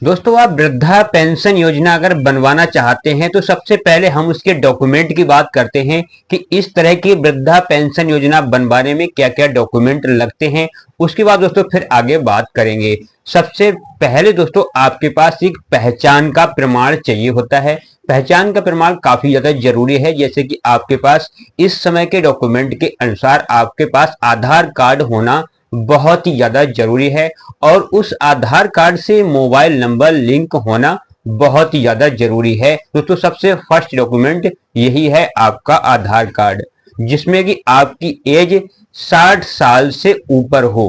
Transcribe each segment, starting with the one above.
दोस्तों आप वृद्धा पेंशन योजना अगर बनवाना चाहते हैं तो सबसे पहले हम उसके डॉक्यूमेंट की बात करते हैं कि इस तरह की वृद्धा पेंशन योजना बनवाने में क्या क्या डॉक्यूमेंट लगते हैं। उसके बाद दोस्तों फिर आगे बात करेंगे। सबसे पहले दोस्तों आपके पास एक पहचान का प्रमाण चाहिए होता है। पहचान का प्रमाण काफी ज्यादा जरूरी है, जैसे कि आपके पास इस समय के डॉक्यूमेंट के अनुसार आपके पास आधार कार्ड होना बहुत ही ज्यादा जरूरी है और उस आधार कार्ड से मोबाइल नंबर लिंक होना बहुत ही ज्यादा जरूरी है। दोस्तों सबसे फर्स्ट डॉक्यूमेंट यही है आपका आधार कार्ड, जिसमें कि आपकी एज 60 साल से ऊपर हो।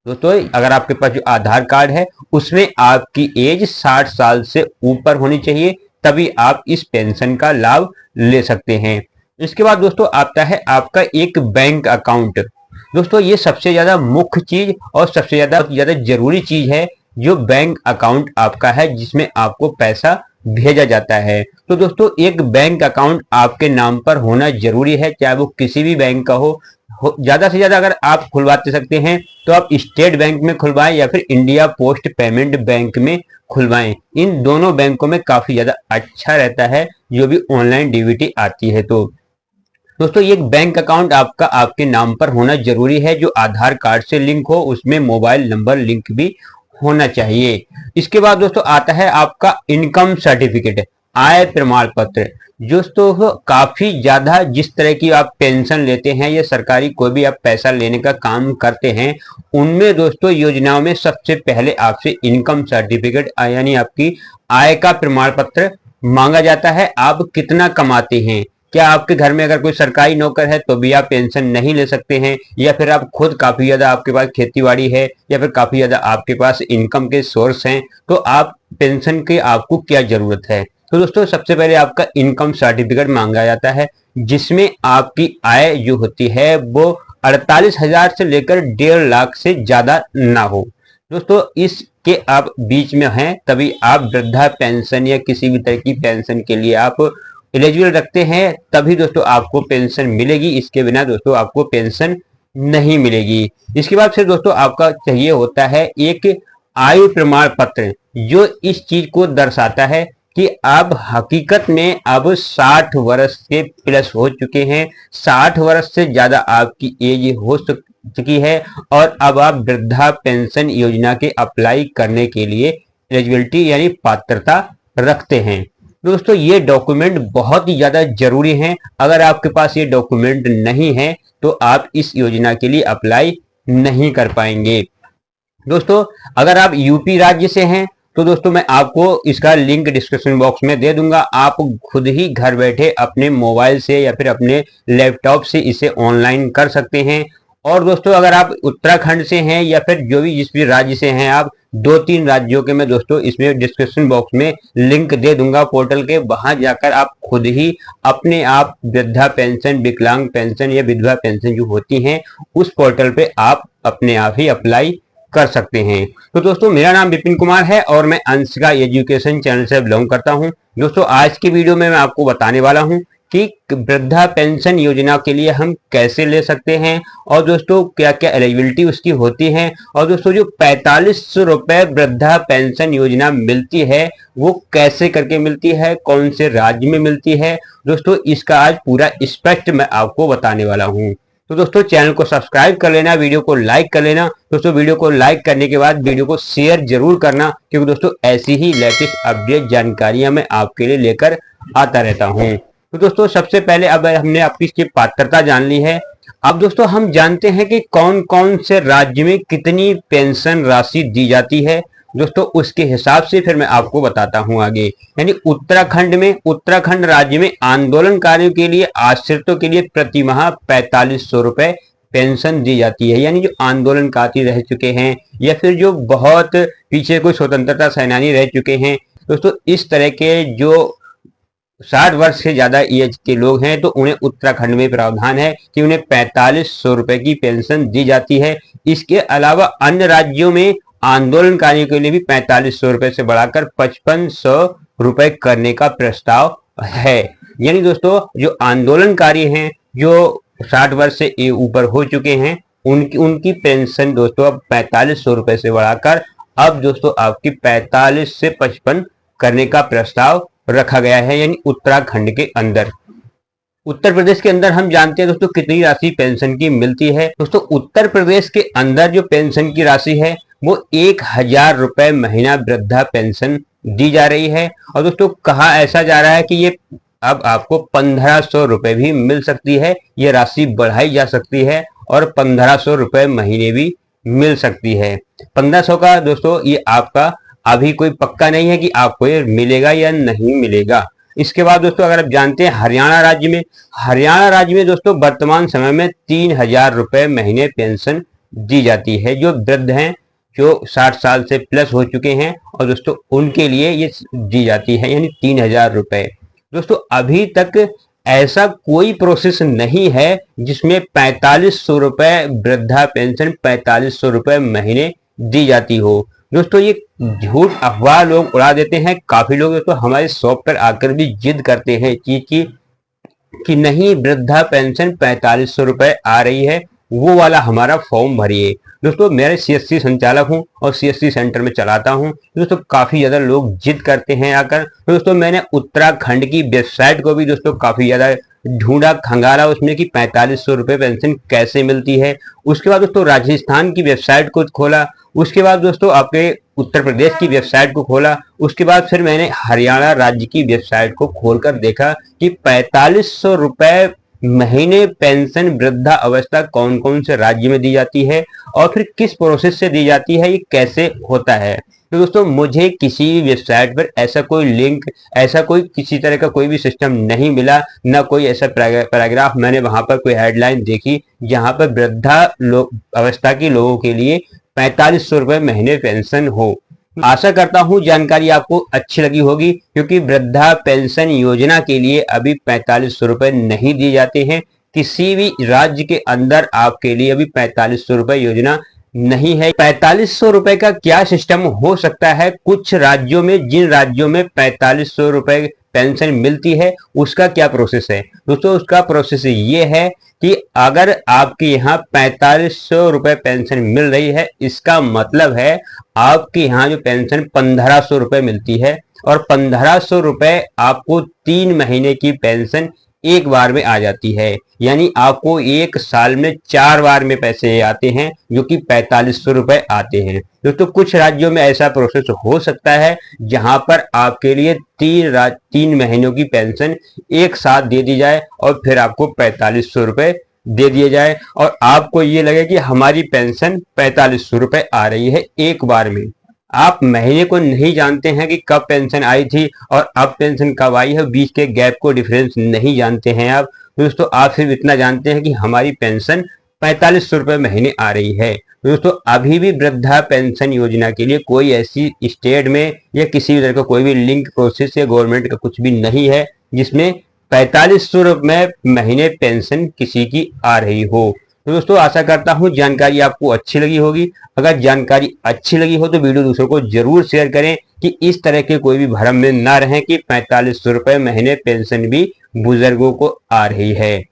दोस्तों अगर आपके पास जो आधार कार्ड है उसमें आपकी एज 60 साल से ऊपर होनी चाहिए, तभी आप इस पेंशन का लाभ ले सकते हैं। इसके बाद दोस्तों आता है आपका एक बैंक अकाउंट। दोस्तों ये सबसे ज्यादा मुख्य चीज और सबसे ज्यादा जरूरी चीज है, जो बैंक अकाउंट आपका है जिसमें आपको पैसा भेजा जाता है। तो दोस्तों एक बैंक अकाउंट आपके नाम पर होना जरूरी है, चाहे वो किसी भी बैंक का हो। ज्यादा से ज्यादा अगर आप खुलवाते सकते हैं तो आप स्टेट बैंक में खुलवाएं या फिर इंडिया पोस्ट पेमेंट बैंक में खुलवाएं। इन दोनों बैंकों में काफी ज्यादा अच्छा रहता है जो भी ऑनलाइन डीबीटी आती है। तो दोस्तों ये बैंक अकाउंट आपका आपके नाम पर होना जरूरी है, जो आधार कार्ड से लिंक हो, उसमें मोबाइल नंबर लिंक भी होना चाहिए। इसके बाद दोस्तों आता है आपका इनकम सर्टिफिकेट, आय प्रमाण पत्र। दोस्तों काफी ज्यादा जिस तरह की आप पेंशन लेते हैं या सरकारी कोई भी आप पैसा लेने का काम करते हैं, उनमें दोस्तों योजनाओं में सबसे पहले आपसे इनकम सर्टिफिकेट यानी आपकी आय का प्रमाण पत्र मांगा जाता है। आप कितना कमाते हैं, क्या आपके घर में अगर कोई सरकारी नौकर है तो भी आप पेंशन नहीं ले सकते हैं, या फिर आप खुद काफी ज्यादा आपके पास खेतीबाड़ी है या फिर काफी ज्यादा आपके पास इनकम के सोर्स हैं, तो आप पेंशन की आपको क्या जरूरत है। तो दोस्तों सबसे पहले आपका इनकम सर्टिफिकेट मांगा जाता है, जिसमें आपकी आय जो होती है वो 48,000 से लेकर 1.5 लाख से ज्यादा ना हो। दोस्तों इसके आप बीच में हैं तभी आप वृद्धा पेंशन या किसी भी तरह की पेंशन के लिए आप एलिजिबल रखते हैं, तभी दोस्तों आपको पेंशन मिलेगी। इसके बिना दोस्तों आपको पेंशन नहीं मिलेगी। इसके बाद फिर दोस्तों आपका चाहिए होता है एक आयु प्रमाण पत्र, जो इस चीज को दर्शाता है कि आप हकीकत में अब 60 वर्ष के प्लस हो चुके हैं, 60 वर्ष से ज्यादा आपकी एज हो चुकी है और अब आप वृद्धा पेंशन योजना के अप्लाई करने के लिए एलिजिबिलिटी यानी पात्रता रखते हैं। दोस्तों ये डॉक्यूमेंट बहुत ही ज्यादा जरूरी हैं। अगर आपके पास ये डॉक्यूमेंट नहीं है तो आप इस योजना के लिए अप्लाई नहीं कर पाएंगे। दोस्तों अगर आप यूपी राज्य से हैं तो दोस्तों मैं आपको इसका लिंक डिस्क्रिप्शन बॉक्स में दे दूंगा। आप खुद ही घर बैठे अपने मोबाइल से या फिर अपने लैपटॉप से इसे ऑनलाइन कर सकते हैं। और दोस्तों अगर आप उत्तराखंड से हैं या फिर जो भी जिस भी राज्य से हैं, आप 2-3 राज्यों के मैं दोस्तों इसमें डिस्क्रिप्शन बॉक्स में लिंक दे दूंगा पोर्टल के, वहां जाकर आप खुद ही अपने आप वृद्धा पेंशन, विकलांग पेंशन या विधवा पेंशन जो होती हैं उस पोर्टल पे आप अपने आप ही अप्लाई कर सकते हैं। तो दोस्तों मेरा नाम विपिन कुमार है और मैं अंशिका एजुकेशन चैनल से बिलोंग करता हूं। दोस्तों आज की वीडियो में मैं आपको बताने वाला हूं कि वृद्धा पेंशन योजना के लिए हम कैसे ले सकते हैं और दोस्तों क्या क्या एलिजिबिलिटी उसकी होती है, और दोस्तों जो 4500 रुपए वृद्धा पेंशन योजना मिलती है वो कैसे करके मिलती है, कौन से राज्य में मिलती है, दोस्तों इसका आज पूरा स्पष्ट मैं आपको बताने वाला हूं। तो दोस्तों चैनल को सब्सक्राइब कर लेना, वीडियो को लाइक कर लेना। दोस्तों वीडियो को लाइक करने के बाद वीडियो को शेयर जरूर करना, क्योंकि दोस्तों ऐसी ही लेटेस्ट अपडेट जानकारियां मैं आपके लिए लेकर आता रहता हूं। तो दोस्तों सबसे पहले अब हमने आपकी इसकी पात्रता जान ली है। अब दोस्तों हम जानते हैं कि कौन कौन से राज्य में कितनी पेंशन राशि दी जाती है। दोस्तों उसके हिसाब से फिर मैं आपको बताता हूं आगे। यानी उत्तराखंड राज्य में आंदोलनकारियों के लिए, आश्रितों के लिए प्रति माह 4500 रुपए पेंशन दी जाती है। यानी जो आंदोलनकारी रह चुके हैं या फिर जो बहुत पीछे कोई स्वतंत्रता सेनानी रह चुके हैं, दोस्तों इस तरह के जो 60 वर्ष से ज्यादा एज के लोग हैं तो उन्हें उत्तराखंड में प्रावधान है कि उन्हें 4500 रुपए की पेंशन दी जाती है। इसके अलावा अन्य राज्यों में आंदोलनकारियों के लिए भी 4500 रुपए से बढ़ाकर 5500 रुपए करने का प्रस्ताव है। यानी दोस्तों जो आंदोलनकारी हैं, जो 60 वर्ष से ऊपर हो चुके हैं, उनकी पेंशन दोस्तों अब 4500 रुपए से बढ़ाकर अब दोस्तों आपकी 45 से 55 करने का प्रस्ताव रखा गया है, यानी उत्तराखंड के अंदर। उत्तर प्रदेश के अंदर हम जानते हैं दोस्तों कितनी राशि पेंशन की मिलती है। दोस्तों उत्तर प्रदेश के अंदर जो पेंशन की राशि है वो 1,000 रुपए महीना वृद्धा पेंशन दी जा रही है। और दोस्तों कहा ऐसा जा रहा है कि ये अब आपको 1,500 रुपए भी मिल सकती है, ये राशि बढ़ाई जा सकती है और 1,500 रुपए महीने भी मिल सकती है। 1,500 का दोस्तों ये आपका अभी कोई पक्का नहीं है कि आपको ये मिलेगा या नहीं मिलेगा। इसके बाद दोस्तों अगर आप जानते हैं हरियाणा राज्य में दोस्तों वर्तमान समय में 3,000 रुपए महीने पेंशन दी जाती है, जो वृद्ध हैं, जो 60 साल से प्लस हो चुके हैं, और दोस्तों उनके लिए ये दी जाती है, यानी 3,000 रुपए। दोस्तों अभी तक ऐसा कोई प्रोसेस नहीं है जिसमें 4500 रुपए वृद्धा पेंशन 4500 रुपए महीने दी जाती हो। दोस्तों ये झूठ अफवाह लोग उड़ा देते हैं। काफी लोग दोस्तों हमारे शॉप पर आकर भी जिद करते हैं चीज की कि नहीं वृद्धा पेंशन 4500 रुपए आ रही है, वो वाला हमारा फॉर्म भरिए। दोस्तों मैं सीएससी संचालक हूं और सीएससी सेंटर में चलाता हूं। दोस्तों काफी ज्यादा लोग जिद करते हैं आकर। दोस्तों मैंने उत्तराखंड की वेबसाइट को भी दोस्तों काफी ज्यादा ढूंढा खंगाला उसमें कि 4500 रुपए पेंशन कैसे मिलती है। उसके बाद दोस्तों राजस्थान की वेबसाइट को खोला, उसके बाद दोस्तों आपके उत्तर प्रदेश की वेबसाइट को खोला, उसके बाद फिर मैंने हरियाणा राज्य की वेबसाइट को खोलकर देखा कि 4500 रुपए महीने पेंशन वृद्धा अवस्था कौन कौन से राज्य में दी जाती है और फिर किस प्रोसेस से दी जाती है, ये कैसे होता है। तो दोस्तों मुझे किसी भी वेबसाइट पर ऐसा कोई लिंक, ऐसा कोई किसी तरह का कोई भी सिस्टम नहीं मिला, ना कोई ऐसा पैराग्राफ मैंने वहां पर कोई हेडलाइन देखी जहां पर वृद्धा अवस्था के लोगों के लिए 4500 रुपए महीने पेंशन हो। आशा करता हूं जानकारी आपको अच्छी लगी होगी, क्योंकि वृद्धा पेंशन योजना के लिए अभी 4500 रुपए नहीं दिए जाते हैं। किसी भी राज्य के अंदर आपके लिए अभी 4500 रुपए योजना नहीं है। 4500 रुपए का क्या सिस्टम हो सकता है कुछ राज्यों में, जिन राज्यों में 4500 रुपए पेंशन मिलती है उसका क्या प्रोसेस है। दोस्तों उसका प्रोसेस ये है कि अगर आपके यहाँ 4500 रुपए पेंशन मिल रही है, इसका मतलब है आपके यहाँ जो पेंशन 1500 रुपए मिलती है, और 1500 रुपए आपको 3 महीने की पेंशन एक बार में आ जाती है, यानी आपको एक साल में 4 बार में पैसे आते हैं, जो कि 4500 रुपए आते हैं। दोस्तों कुछ राज्यों में ऐसा प्रोसेस हो सकता है जहां पर आपके लिए 3 महीनों की पेंशन एक साथ दे दी जाए और फिर आपको 4500 रुपए दे दिए जाए, और आपको ये लगे कि हमारी पेंशन 4500 रुपए आ रही है एक बार में। आप महीने को नहीं जानते हैं कि कब पेंशन आई थी और अब पेंशन कब आई है, बीच के गैप को डिफरेंस नहीं जानते हैं आप। दोस्तों आप सिर्फ इतना जानते हैं कि हमारी पेंशन 4500 रुपए महीने आ रही है। दोस्तों अभी भी वृद्धा पेंशन योजना के लिए कोई ऐसी स्टेट में या किसी भी तरह का कोई भी लिंक प्रोसेस या गवर्नमेंट का कुछ भी नहीं है जिसमें 4500 रुपए महीने पेंशन किसी की आ रही हो। तो दोस्तों आशा करता हूं जानकारी आपको अच्छी लगी होगी। अगर जानकारी अच्छी लगी हो तो वीडियो दूसरों को जरूर शेयर करें कि इस तरह के कोई भी भ्रम में ना रहें कि 4500 रुपए महीने पेंशन भी बुजुर्गों को आ रही है।